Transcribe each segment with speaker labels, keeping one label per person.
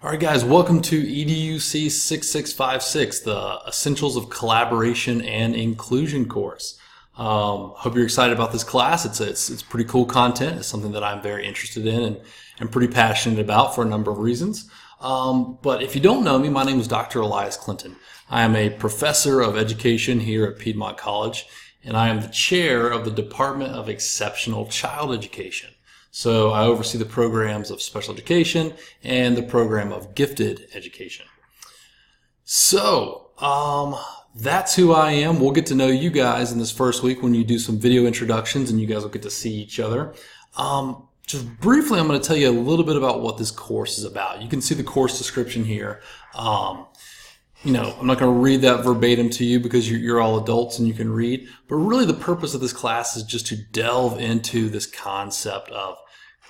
Speaker 1: All right, guys, welcome to EDUC 6656, the Essentials of Collaboration and Inclusion course. Hope you're excited about this class. It's pretty cool content. It's something that I'm very interested in and pretty passionate about for a number of reasons. But if you don't know me, my name is Dr. Elias Clinton. I am a professor of education here at Piedmont College, and I am the chair of the Department of Exceptional Child Education. So I oversee the programs of special education and the program of gifted education. So that's who I am. We'll get to know you guys in this first week when you do some video introductions and you guys will get to see each other. Just briefly, I'm going to tell you a little bit about what this course is about. You can see the course description here. I'm not going to read that verbatim to you because you're all adults and you can read. But really the purpose of this class is just to delve into this concept of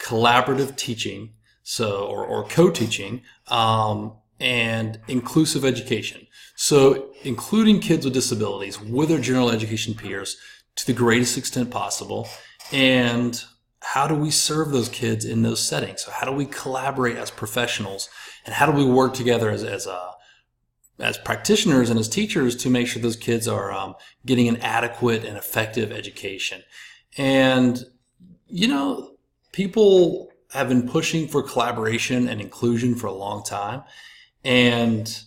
Speaker 1: collaborative teaching, or co-teaching, and inclusive education. So including kids with disabilities with their general education peers to the greatest extent possible. And how do we serve those kids in those settings? So how do we collaborate as professionals? And how do we work together as practitioners and as teachers to make sure those kids are getting an adequate and effective education? And, people have been pushing for collaboration and inclusion for a long time. And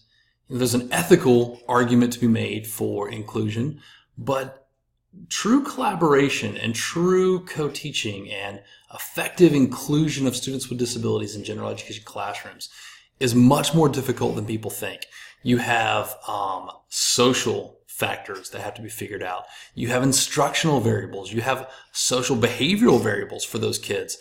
Speaker 1: there's an ethical argument to be made for inclusion, but true collaboration and true co-teaching and effective inclusion of students with disabilities in general education classrooms is much more difficult than people think. You have social factors that have to be figured out. You have instructional variables. You have social behavioral variables for those kids.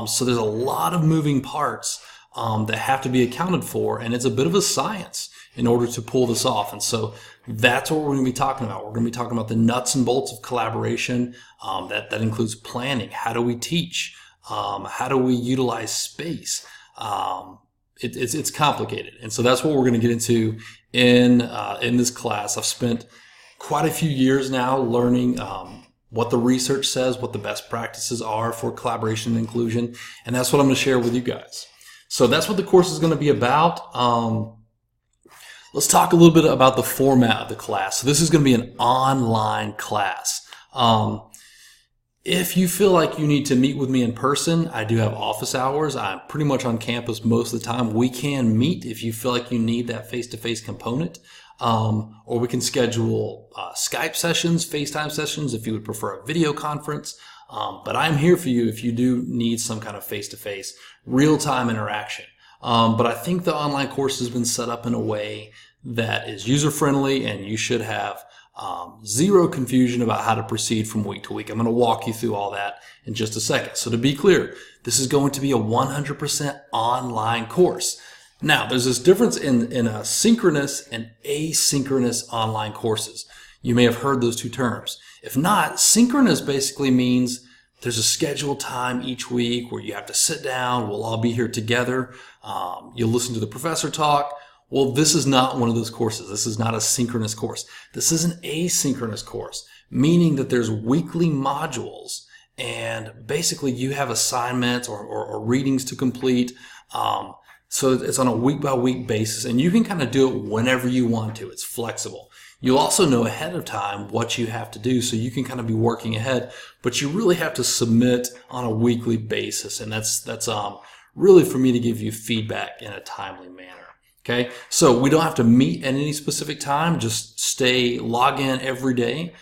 Speaker 1: So there's a lot of moving parts that have to be accounted for, and it's a bit of a science in order to pull this off. And so that's what we're going to be talking about. We're going to be talking about the nuts and bolts of collaboration. That includes planning. How do we teach? How do we utilize space? It's complicated, and so that's what we're going to get into in this class. I've spent quite a few years now learning what the research says, what the best practices are for collaboration and inclusion, and that's what I'm going to share with you guys. So that's what the course is going to be about. Let's talk a little bit about the format of the class. So this is going to be an online class. If you feel like you need to meet with me in person, I do have office hours. I'm pretty much on campus most of the time. We can meet if you feel like you need that face-to-face component, or we can schedule Skype sessions, FaceTime sessions if you would prefer a video conference. But I'm here for you if you do need some kind of face-to-face, real-time interaction. But I think the online course has been set up in a way that is user-friendly, and you should have zero confusion about how to proceed from week to week. I'm going to walk you through all that in just a second. So to be clear, this is going to be a 100% online course. Now, there's this difference in a synchronous and asynchronous online courses. You may have heard those two terms. If not, synchronous basically means there's a scheduled time each week where you have to sit down. We'll all be here together. You'll listen to the professor talk. Well, this is not one of those courses. This is not a synchronous course. This is an asynchronous course, meaning that there's weekly modules, and basically you have assignments or readings to complete. So it's on a week-by-week basis, and you can kind of do it whenever you want to. It's flexible. You'll also know ahead of time what you have to do, so you can kind of be working ahead, but you really have to submit on a weekly basis, and that's really for me to give you feedback in a timely manner. Okay, so we don't have to meet at any specific time. Just log in every day,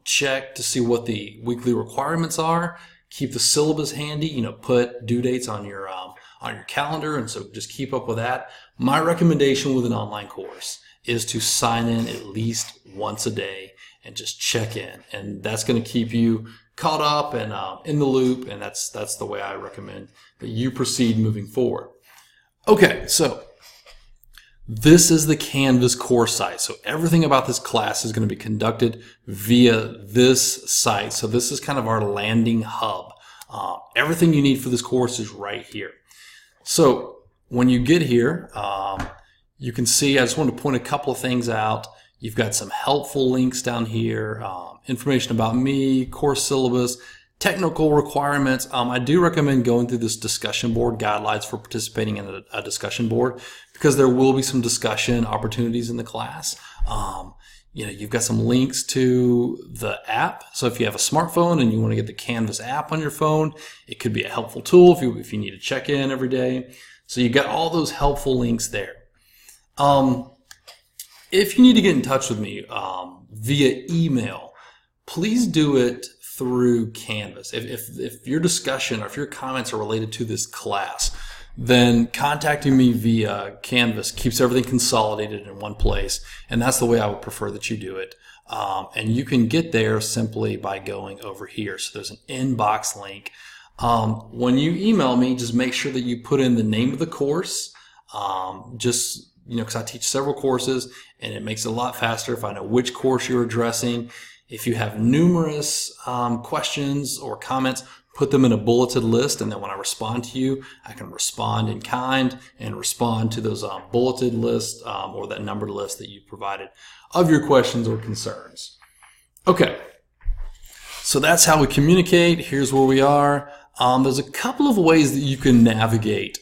Speaker 1: check to see what the weekly requirements are, keep the syllabus handy, put due dates on your calendar, and so just keep up with that. My recommendation with an online course is to sign in at least once a day and just check in, and that's going to keep you caught up and in the loop, and that's the way I recommend that you proceed moving forward. Okay, so this is the Canvas course site. So everything about this class is going to be conducted via this site. So this is kind of our landing hub. Everything you need for this course is right here. So when you get here, you can see, I just want to point a couple of things out. You've got some helpful links down here, information about me, course syllabus, Technical requirements, I do recommend going through this discussion board guidelines for participating in a discussion board, because there will be some discussion opportunities in the class. You've got some links to the app. So if you have a smartphone and you want to get the Canvas app on your phone, it could be a helpful tool if you need to check in every day. So you've got all those helpful links there. If you need to get in touch with me via email, please do it through Canvas. If your discussion or if your comments are related to this class, then contacting me via Canvas keeps everything consolidated in one place, and that's the way I would prefer that you do it. And you can get there simply by going over here. So there's an inbox link. When you email me, just make sure that you put in the name of the course, because I teach several courses, and it makes it a lot faster if I know which course you're addressing. If you have numerous questions or comments, put them in a bulleted list, and then when I respond to you, I can respond in kind and respond to those bulleted lists or that numbered list that you provided of your questions or concerns. Okay, so that's how we communicate. Here's where we are. There's a couple of ways that you can navigate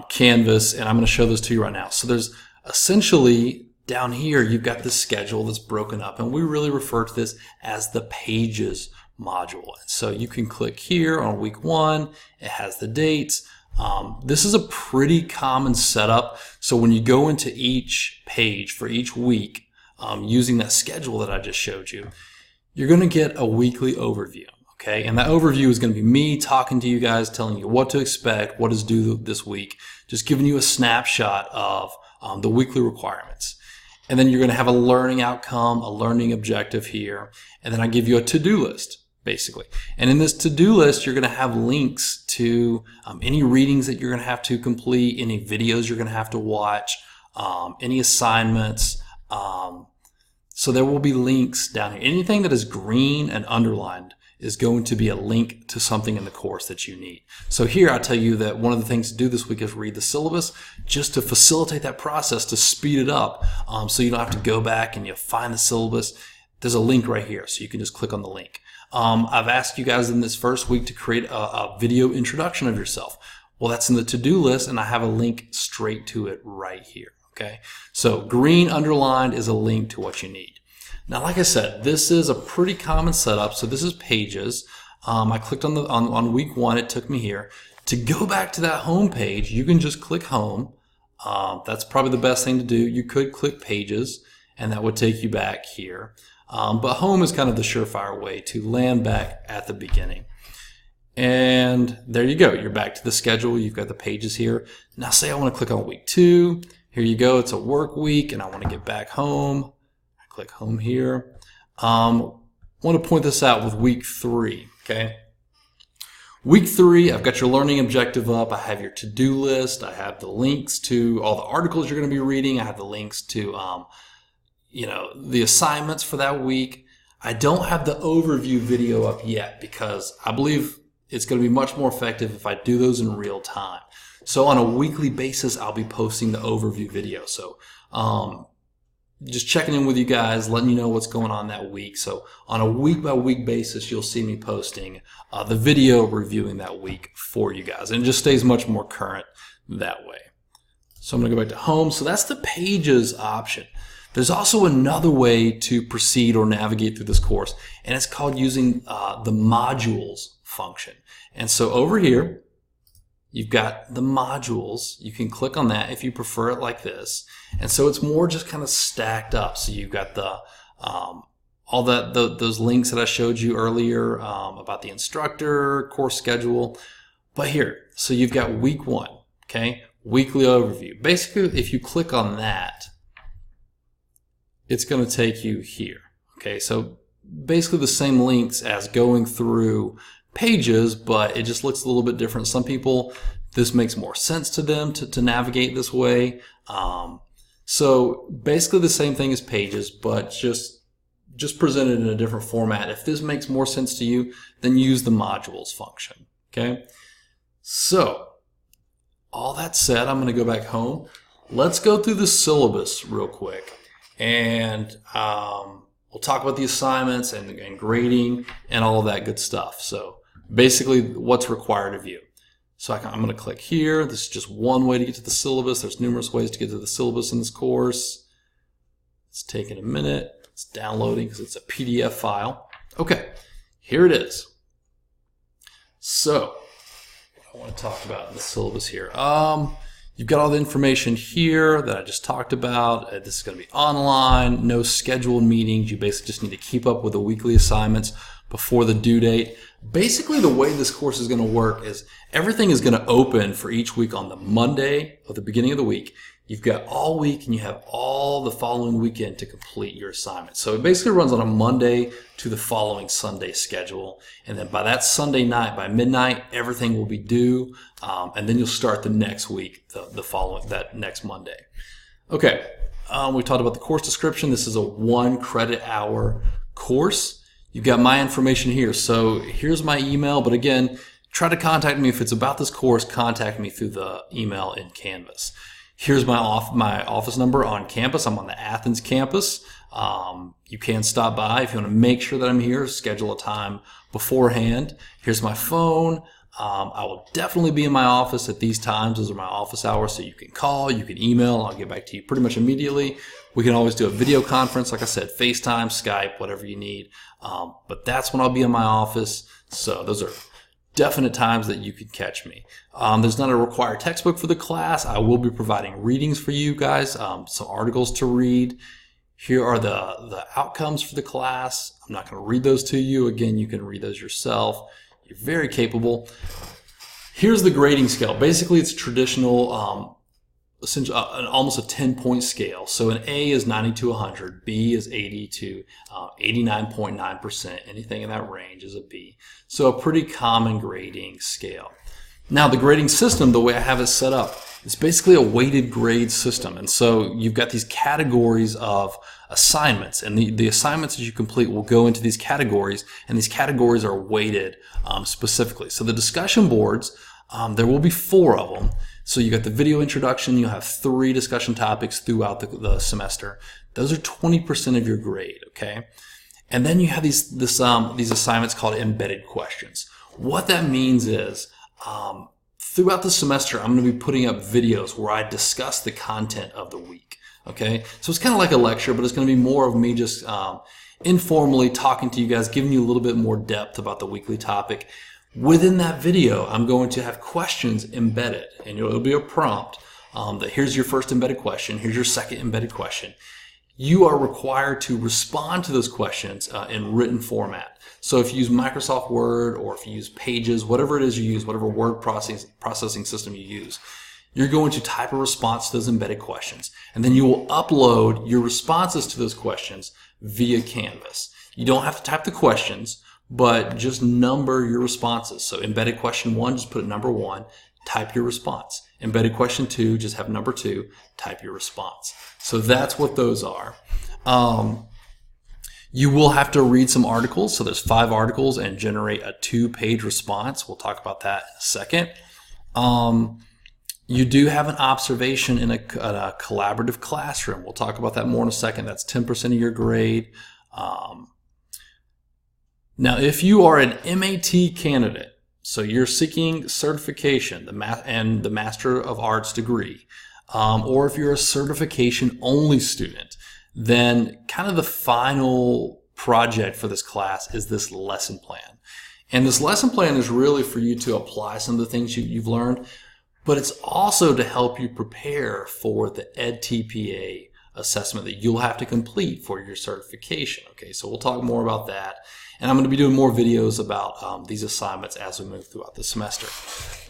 Speaker 1: Canvas, and I'm going to show those to you right now. So there's essentially down here, you've got the schedule that's broken up, and we really refer to this as the Pages module. So you can click here on week 1. It has the dates. This is a pretty common setup. So when you go into each page for each week using that schedule that I just showed you, you're going to get a weekly overview. Okay, and that overview is going to be me talking to you guys, telling you what to expect, what is due this week, just giving you a snapshot of the weekly requirements. And then you're going to have a learning outcome, a learning objective here, and then I give you a to-do list, basically. And in this to-do list, you're going to have links to any readings that you're going to have to complete, any videos you're going to have to watch, any assignments. So there will be links down here. Anything that is green and underlined is going to be a link to something in the course that you need. So here I tell you that one of the things to do this week is read the syllabus, just to facilitate that process, to speed it up, so you don't have to go back and you find the syllabus. There's a link right here, so you can just click on the link. I've asked you guys in this first week to create a video introduction of yourself. Well, that's in the to-do list, and I have a link straight to it right here. Okay, so green underlined is a link to what you need. Now, like I said, this is a pretty common setup. So this is Pages. I clicked on week 1. It took me here. To go back to that home page, you can just click home. That's probably the best thing to do. You could click Pages, and that would take you back here. But home is kind of the surefire way to land back at the beginning. And there you go. You're back to the schedule. You've got the pages here. Now, say I want to click on week 2. Here you go. It's a work week, and I want to get back home. Click home here. I want to point this out with week 3. Okay. Week 3, I've got your learning objective up. I have your to-do list. I have the links to all the articles you're going to be reading. I have the links to, the assignments for that week. I don't have the overview video up yet because I believe it's going to be much more effective if I do those in real time. So on a weekly basis, I'll be posting the overview video. So, just checking in with you guys, letting you know what's going on that week. So on a week-by-week basis, you'll see me posting the video reviewing that week for you guys. And it just stays much more current that way. So I'm going to go back to home. So that's the Pages option. There's also another way to proceed or navigate through this course, and it's called using the modules function. And so over here, you've got the modules. You can click on that if you prefer it like this. And so it's more just kind of stacked up. So you've got the those links that I showed you earlier about the instructor, course schedule. But here, so you've got week 1, okay? Weekly overview. Basically, if you click on that, it's going to take you here. Okay, so basically the same links as going through Pages, but it just looks a little bit different. Some people, this makes more sense to them to navigate this way. So basically the same thing as Pages, but just presented in a different format. If this makes more sense to you, then use the modules function. Okay. So all that said, I'm going to go back home. Let's go through the syllabus real quick, and we'll talk about the assignments and grading and all of that good stuff. So basically what's required of you. So I'm going to click here. This is just one way to get to the syllabus. There's numerous ways to get to the syllabus in this course. It's taking a minute. It's downloading because it's a PDF file. Okay, here it is. So I want to talk about the syllabus here. You've got all the information here that I just talked about. This is going to be online, no scheduled meetings. You basically just need to keep up with the weekly assignments before the due date. Basically, the way this course is going to work is everything is going to open for each week on the Monday of the beginning of the week. You've got all week and you have all the following weekend to complete your assignment. So it basically runs on a Monday to the following Sunday schedule. And then by that Sunday night, by midnight, everything will be due. And then you'll start the next week, the following, that next Monday. Okay, we talked about the course description. This is a 1 credit hour course. You've got my information here. So here's my email. But again, try to contact me if it's about this course. Contact me through the email in Canvas. Here's my office number on campus. I'm on the Athens campus. You can stop by if you want to make sure that I'm here. Schedule a time beforehand. Here's my phone. I will definitely be in my office at these times. Those are my office hours, so you can call, you can email, and I'll get back to you pretty much immediately. We can always do a video conference, like I said, FaceTime, Skype, whatever you need. But that's when I'll be in my office. So those are definite times that you could catch me. There's not a required textbook for the class. I will be providing readings for you guys, some articles to read. Here are the outcomes for the class. I'm not going to read those to you. Again, you can read those yourself. You're very capable. Here's the grading scale. Basically, it's traditional, essentially almost a 10-point scale. So an A is 90 to 100, B is 80 to 89.9%. Anything in that range is a B. So a pretty common grading scale. Now, the grading system, the way I have it set up, it's basically a weighted grade system. And so you've got these categories of assignments, and the assignments that you complete will go into these categories, and these categories are weighted specifically. So the discussion boards, there will be 4 of them. So you got the video introduction, you'll have 3 discussion topics throughout the semester. Those are 20% of your grade, okay? And then you have these assignments called embedded questions. What that means is, throughout the semester, I'm going to be putting up videos where I discuss the content of the week. Okay, so it's kind of like a lecture, but it's going to be more of me just informally talking to you guys, giving you a little bit more depth about the weekly topic. Within that video, I'm going to have questions embedded, and it'll be a prompt that here's your first embedded question, here's your second embedded question. You are required to respond to those questions in written format. So if you use Microsoft Word or if you use Pages, whatever it is you use, whatever word processing system you use, you're going to type a response to those embedded questions. And then you will upload your responses to those questions via Canvas. You don't have to type the questions, but just number your responses. So embedded question 1, just put number 1, type your response. Embedded question 2, just have number 2, type your response. So that's what those are. You will have to read some articles. So there's 5 articles and generate a 2-page response. We'll talk about that in a second. You do have an observation in a collaborative classroom. We'll talk about that more in a second. That's 10% of your grade. Now, if you are an MAT candidate, so you're seeking certification and the Master of Arts degree, or if you're a certification-only student, then kind of the final project for this class is this lesson plan. And this lesson plan is really for you to apply some of the things you've learned, but it's also to help you prepare for the EdTPA assessment that you'll have to complete for your certification. Okay, so we'll talk more about that. And I'm going to be doing more videos about these assignments as we move throughout the semester.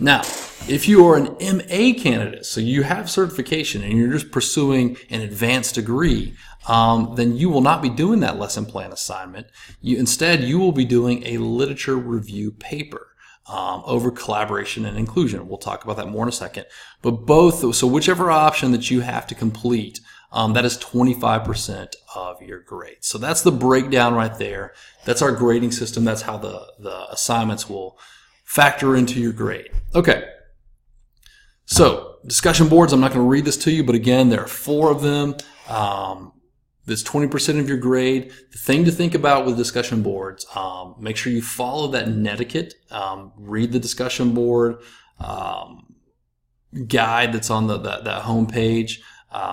Speaker 1: Now, if you are an MA candidate, so you have certification and you're just pursuing an advanced degree, then you will not be doing that lesson plan assignment. Instead, you will be doing a literature review paper over collaboration and inclusion. We'll talk about that more in a second. But both, so whichever option that you have to complete, that is 25% of your grade. So that's the breakdown right there. That's our grading system. That's how the assignments will factor into your grade. Okay. So discussion boards, I'm not going to read this to you, but again, there are 4 of them. That's 20% of your grade. The thing to think about with discussion boards, make sure you follow that netiquette. Read the discussion board guide that's on that home page.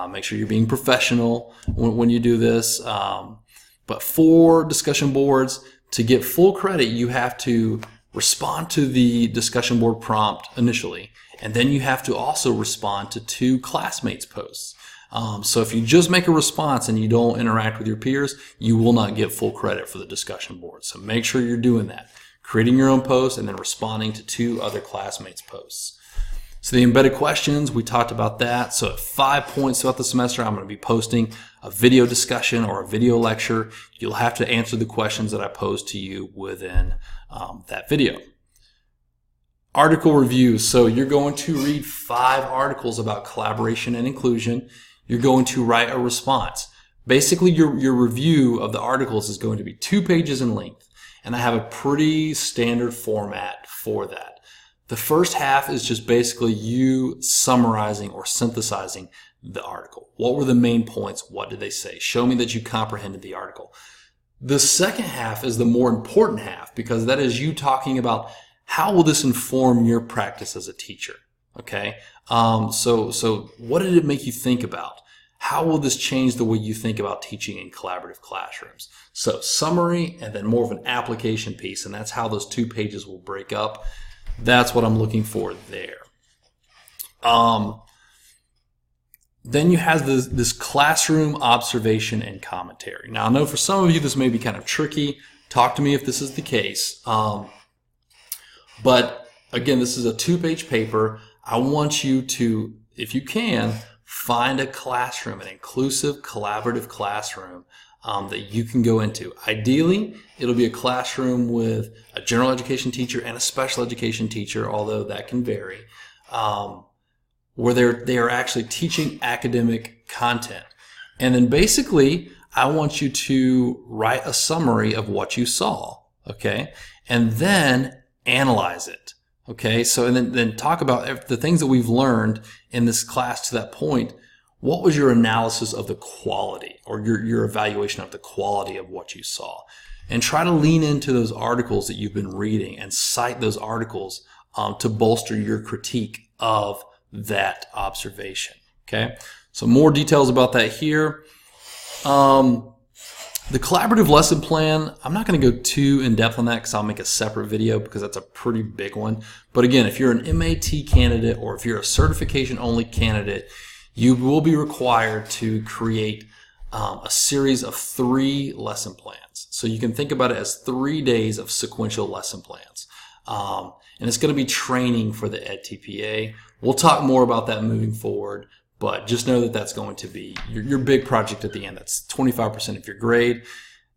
Speaker 1: Make sure you're being professional when you do this. But for discussion boards, to get full credit, you have to respond to the discussion board prompt initially, and then you have to also respond to 2 classmates' posts. So if you just make a response and you don't interact with your peers, you will not get full credit for the discussion board. So make sure you're doing that, creating your own post and then responding to 2 other classmates' posts. So the embedded questions, we talked about that. So at 5 points throughout the semester, I'm going to be posting a video discussion or a video lecture. You'll have to answer the questions that I pose to you within that video. Article reviews. So you're going to read 5 articles about collaboration and inclusion. You're going to write a response. Basically, your review of the articles is going to be 2 pages in length, and I have a pretty standard format for that. The first half is just basically you summarizing or synthesizing the article. What were the main points? What did they say? Show me that you comprehended the article. The second half is the more important half, because that is you talking about how will this inform your practice as a teacher. Okay, so what did it make you think about? How will this change the way you think about teaching in collaborative classrooms? So summary and then more of an application piece, and that's how those 2 pages will break up. That's what I'm looking for there. Then you have this classroom observation and commentary. Now, I know for some of you this may be kind of tricky. Talk to me if this is the case. But again, this is a 2-page paper. I want you to, if you can, find a classroom, an inclusive, collaborative classroom that you can go into. Ideally, it'll be a classroom with a general education teacher and a special education teacher, although that can vary, where they are actually teaching academic content. And then basically, I want you to write a summary of what you saw, okay? And then analyze it, okay? So and then talk about the things that we've learned in this class to that point. What was your analysis of the quality, or your evaluation of the quality of what you saw? And try to lean into those articles that you've been reading and cite those articles to bolster your critique of that observation. Okay, so more details about that here. The collaborative lesson plan, I'm not going to go too in depth on that because I'll make a separate video because that's a pretty big one. But again, if you're an MAT candidate or if you're a certification only candidate, you will be required to create a series of 3 lesson plans. So you can think about it as 3 days of sequential lesson plans. And it's going to be training for the EdTPA. We'll talk more about that moving forward, but just know that that's going to be your big project at the end. That's 25% of your grade.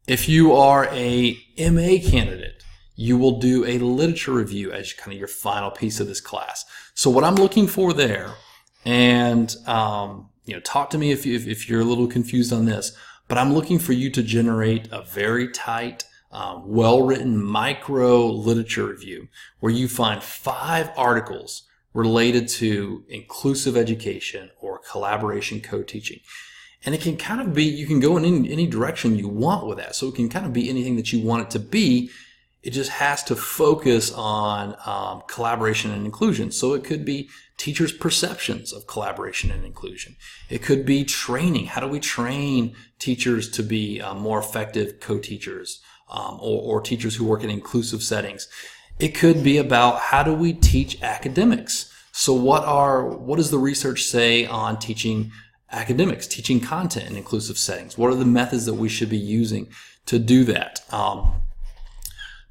Speaker 1: If you are a MA candidate, you will do a literature review as kind of your final piece of this class. So what I'm looking for there, and talk to me if you're a little confused on this, but I'm looking for you to generate a very tight, well-written micro literature review where you find 5 articles related to inclusive education or collaboration co-teaching. And it can kind of be, you can go in any direction you want with that. So it can kind of be anything that you want it to be. It just has to focus on collaboration and inclusion. So it could be teachers' perceptions of collaboration and inclusion. It could be training. How do we train teachers to be more effective co-teachers or teachers who work in inclusive settings? It could be about how do we teach academics. So what does the research say on teaching academics, teaching content in inclusive settings? What are the methods that we should be using to do that?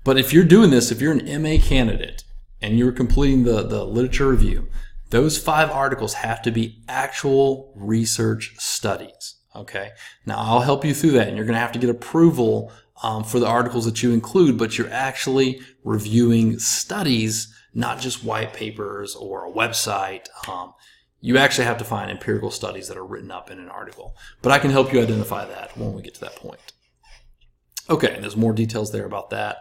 Speaker 1: But if you're doing this, if you're an MA candidate and you're completing the literature review, those 5 articles have to be actual research studies. Okay. Now I'll help you through that, and you're going to have to get approval for the articles that you include, but you're actually reviewing studies, not just white papers or a website. You actually have to find empirical studies that are written up in an article. But I can help you identify that when we get to that point. Okay, and there's more details there about that.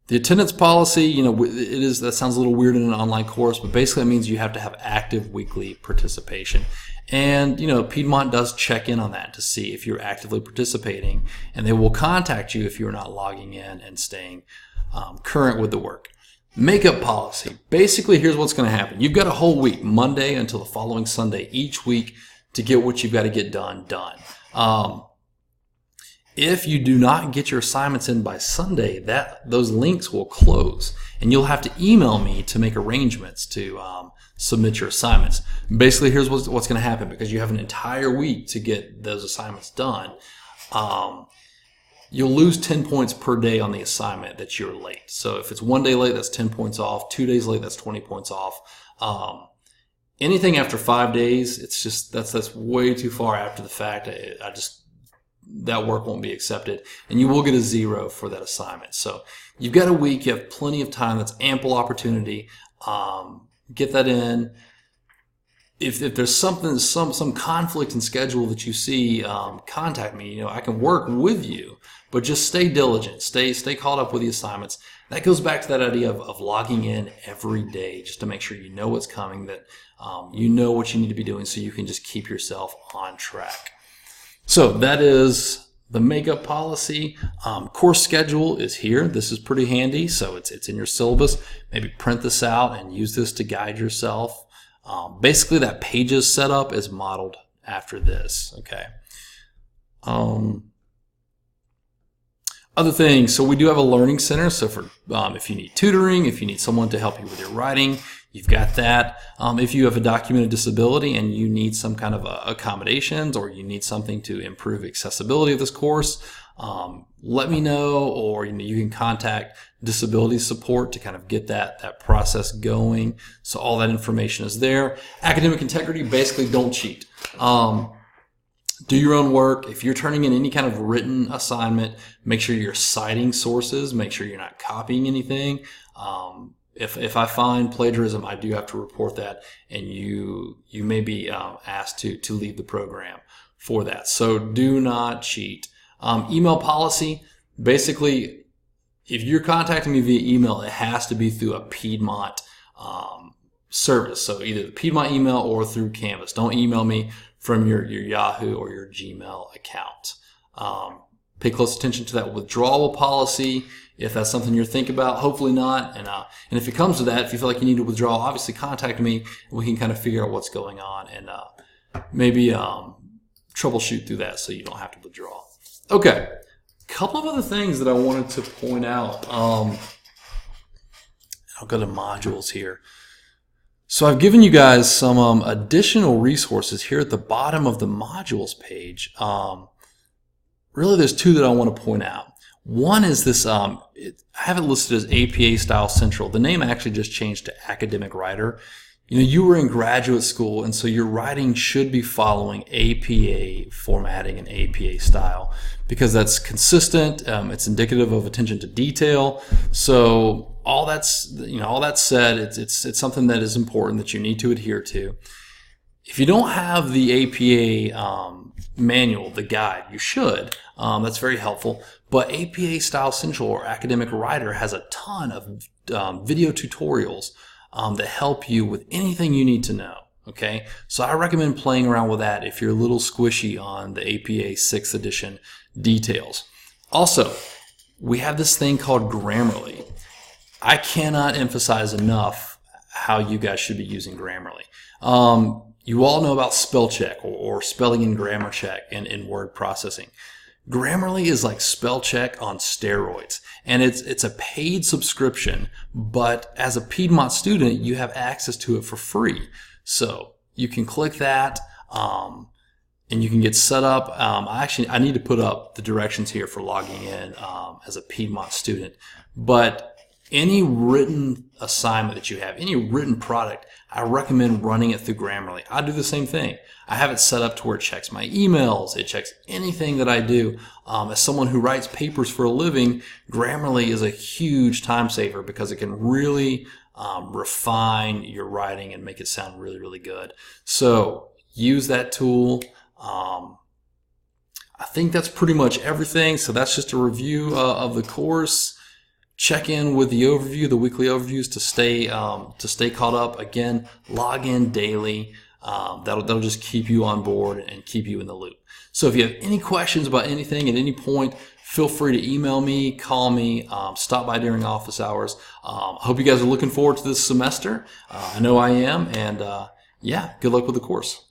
Speaker 1: The attendance policy, you know, that sounds a little weird in an online course, but basically it means you have to have active weekly participation. And, you know, Piedmont does check in on that to see if you're actively participating, and they will contact you if you're not logging in and staying current with the work. Makeup policy. Basically, here's what's going to happen. You've got a whole week, Monday until the following Sunday, each week to get what you've got to get done. If you do not get your assignments in by Sunday, those links will close, and you'll have to email me to make arrangements to submit your assignments. Basically, here's what's going to happen. Because you have an entire week to get those assignments done, you'll lose 10 points per day on the assignment that you're late. So if it's 1 day late, that's 10 points off. 2 days late, that's 20 points off. Anything after 5 days, it's just that's way too far after the fact. That work won't be accepted, and you will get a 0 for that assignment. So you've got a week, you have plenty of time, that's ample opportunity. Get that in. If there's some conflict in schedule that you see, contact me. You know, I can work with you, but just stay diligent, stay caught up with the assignments. That goes back to that idea of logging in every day, just to make sure you know what's coming, that you know what you need to be doing, so you can just keep yourself on track. So that is the makeup policy. Course schedule is here. This is pretty handy. So it's in your syllabus. Maybe print this out and use this to guide yourself. Basically, that Pages setup is modeled after this. Okay. Other things. So we do have a learning center. So for if you need tutoring, if you need someone to help you with your writing, you've got that. If you have a documented disability and you need some kind of accommodations, or you need something to improve accessibility of this course, let me know, or you can contact disability support to kind of get that process going. So all that information is there. Academic integrity, basically don't cheat. Do your own work. If you're turning in any kind of written assignment, make sure you're citing sources. Make sure you're not copying anything. If I find plagiarism, I do have to report that, and you may be asked to leave the program for that. So do not cheat. Email policy, basically, if you're contacting me via email, it has to be through a Piedmont service. So either the Piedmont email or through Canvas. Don't email me from your Yahoo or your Gmail account. Pay close attention to that withdrawal policy. If that's something you're thinking about, hopefully not. And if it comes to that, if you feel like you need to withdraw, obviously contact me, and we can kind of figure out what's going on, and maybe troubleshoot through that so you don't have to withdraw. Okay, a couple of other things that I wanted to point out. I'll go to modules here. So I've given you guys some additional resources here at the bottom of the modules page. Really, there's two that I want to point out. One is this, I have it listed as APA Style Central. The name actually just changed to Academic Writer. You know, you were in graduate school, and so your writing should be following APA formatting and APA style, because that's consistent. It's indicative of attention to detail. So all that said, it's something that is important that you need to adhere to. If you don't have the APA manual, the guide, you should. That's very helpful. But APA Style Central or Academic Writer has a ton of video tutorials that help you with anything you need to know. Okay, so I recommend playing around with that if you're a little squishy on the APA 6th edition details. Also, we have this thing called Grammarly. I cannot emphasize enough how you guys should be using Grammarly. You all know about spell check or spelling and grammar check in word processing. Grammarly is like spell check on steroids, and it's a paid subscription, but as a Piedmont student, you have access to it for free. So you can click that, and you can get set up. I need to put up the directions here for logging in as a Piedmont student, but any written assignment that you have, any written product, I recommend running it through Grammarly. I do the same thing. I have it set up to where it checks my emails. It checks anything that I do. As someone who writes papers for a living, Grammarly is a huge time saver because it can really refine your writing and make it sound really, really good. So use that tool. I think that's pretty much everything. So that's just a review of the course. check in with the overview, the weekly overviews, to stay caught up. Again, log in daily. That'll just keep you on board and keep you in the loop. So if you have any questions about anything at any point, feel free to email me, call me, stop by during office hours. I hope you guys are looking forward to this semester. I know I am, and yeah, good luck with the course.